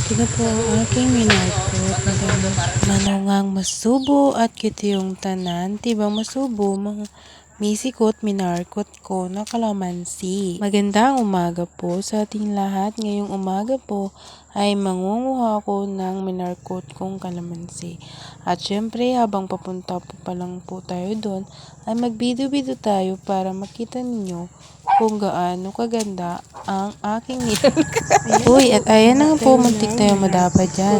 Ito po ang aking minarkot na gamot. Manungang masubo at kitiyong tanan, tibang masubo, mga misikot minarkot ko na kalamansi. Magandang umaga po sa ating lahat. Ngayong umaga po ay mangunguha ko ng minarkot kong kalamansi. At syempre habang papunta po pa lang po tayo doon, ay magbido-bido tayo para makita ninyo kung gaano kaganda ang aking Uy, at ayan na nga po, muntik tayo madapa dyan.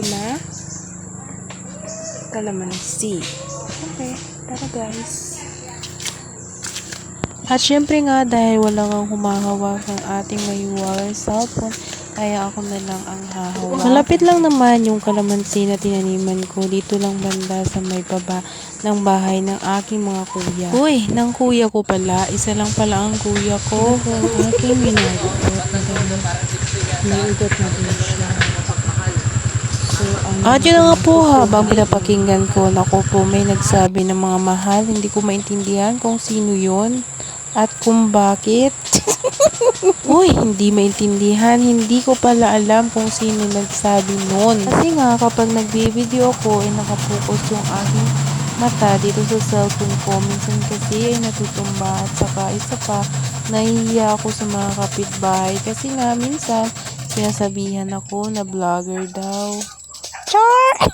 Kalamansi. Okay, tara guys. At syempre nga, dahil wala kang humahawak ng ating mayuwang cellphone, kaya ako na lang ang hahawak. Malapit lang naman yung kalamansi na tinaniman ko. Dito lang banda sa may baba ng bahay ng aking mga kuya. Uy, ng kuya ko pala. Isa lang pala ang kuya ko. Ito ang aking ginagawa. Naiugot na din siya. At yun na nga po, habang pinapakinggan ko, naku po, may nagsabi ng mga mahal. Hindi ko maintindihan kung sino yun at kung bakit. Uy, hindi maintindihan. Hindi ko pala alam kung sino nagsabi nun. Kasi nga, kapag nagbibideo ako, ay nakapokus yung aking mata dito sa cellphone ko. Minsan kasi ay natutumba at saka isa pa, nahihiya ako sa mga kapitbahay. Kasi nga, minsan, sinasabihan ako na vlogger daw. Char!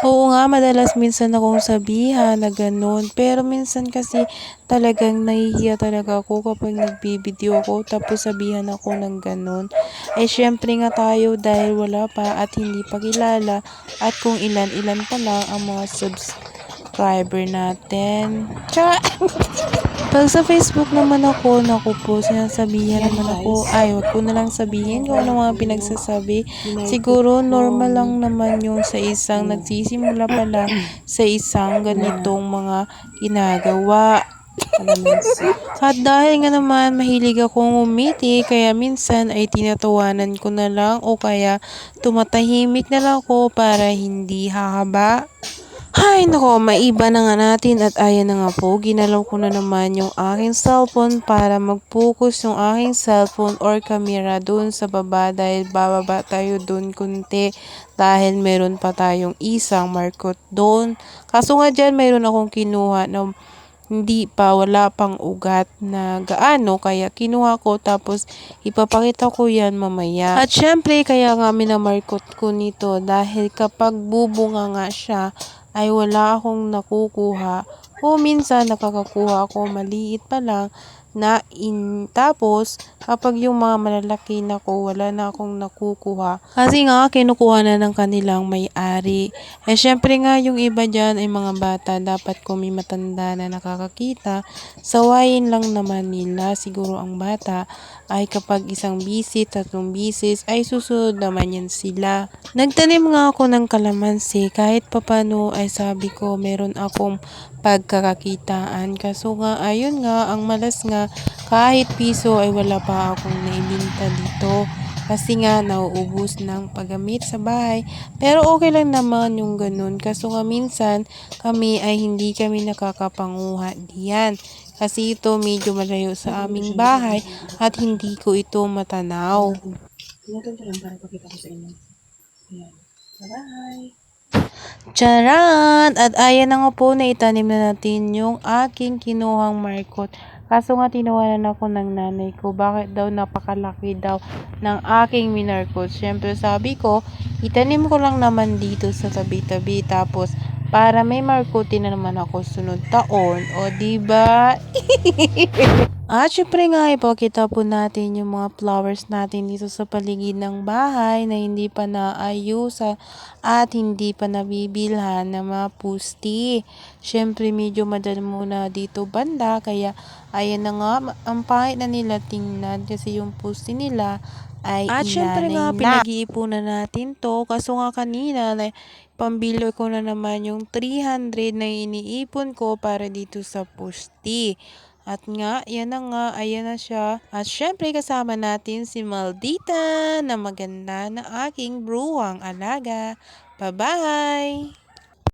Oo nga, madalas minsan akong sabihan na ganun. Pero minsan kasi talagang nahihiya talaga ako kapag nagbibideo ako tapos sabihan ako ng ganun. Eh syempre nga tayo dahil wala pa at hindi pa kilala at kung ilan-ilan pa lang ang mga subscriber natin. Char! Pag sa Facebook naman ako, naku po, sinasabihan naman ako, ay, wag ko na lang sabihin kung ano mga pinagsasabi. Siguro, normal lang naman yung sa isang nagsisimula pa lang sa isang ganitong mga ginagawa. At dahil nga naman mahilig akong umiti, kaya minsan ay tinatawanan ko na lang o kaya tumatahimik na lang ako para hindi hahaba. Ay, nako, maiba na nga natin at ayan na nga po, ginalaw ko na naman yung aking cellphone para mag-focus yung aking cellphone or camera doon sa baba dahil bababa tayo doon kunti dahil meron pa tayong isang markot doon. Kaso nga dyan, meron akong kinuha na hindi pa, wala pang ugat na gaano, kaya kinuha ko tapos ipapakita ko yan mamaya. At syempre, kaya nga minamarkot ko nito dahil kapag bubunga nga siya, ay wala akong nakukuha. O minsan nakakakuha ako maliit pa lang tapos kapag yung mga malalaki na ko, wala na akong nakukuha. Kasi nga kinukuha na ng kanilang may-ari. Eh syempre nga yung iba dyan ay mga bata, dapat kung may matanda na nakakakita, sawayin lang naman nila. Siguro ang bata ay kapag isang bisit, tatlong bisis, ay susunod naman yan sila. Nagtanim nga ako ng kalamansi, kahit papano ay sabi ko meron akong pagkakakitaan. Kaso nga, ayun nga, ang malas nga, kahit piso ay wala pa akong naibinta dito. Kasi nga, nauubos ng paggamit sa bahay. Pero okay lang naman yung ganun. Kaso nga minsan, kami ay hindi kami nakakapanguha diyan. Kasi ito medyo malayo sa aming bahay at hindi ko ito matanaw. Tingnan ko lang para pakita ko sa inyo. Ayan. Bye-bye! Charan! At ayan na nga po, naitanim na natin yung aking kinuhang markot. Kaso nga tinawanan ako ng nanay ko. Bakit daw napakalaki daw ng aking minarkot? Siyempre sabi ko, itanim ko lang naman dito sa tabi-tabi. Tapos para may markutin na naman ako sunod taon. O diba? At syempre nga, ipakita po natin yung mga flowers natin dito sa paligid ng bahay na hindi pa naayusan at hindi pa nabibilhan ng mga pusti. Syempre, medyo madal muna dito banda, kaya ayan na nga, ang pangit na nila tingnan kasi yung pusti nila ay At syempre inanay nga, na. pinag-iipunan natin to. Kaso nga kanina, pambili ko na naman yung 300 na iniipon ko para dito sa pusti. At nga, yan na nga, ayan na siya. At syempre, kasama natin si Maldita na maganda na aking bruhang alaga. Bye-bye!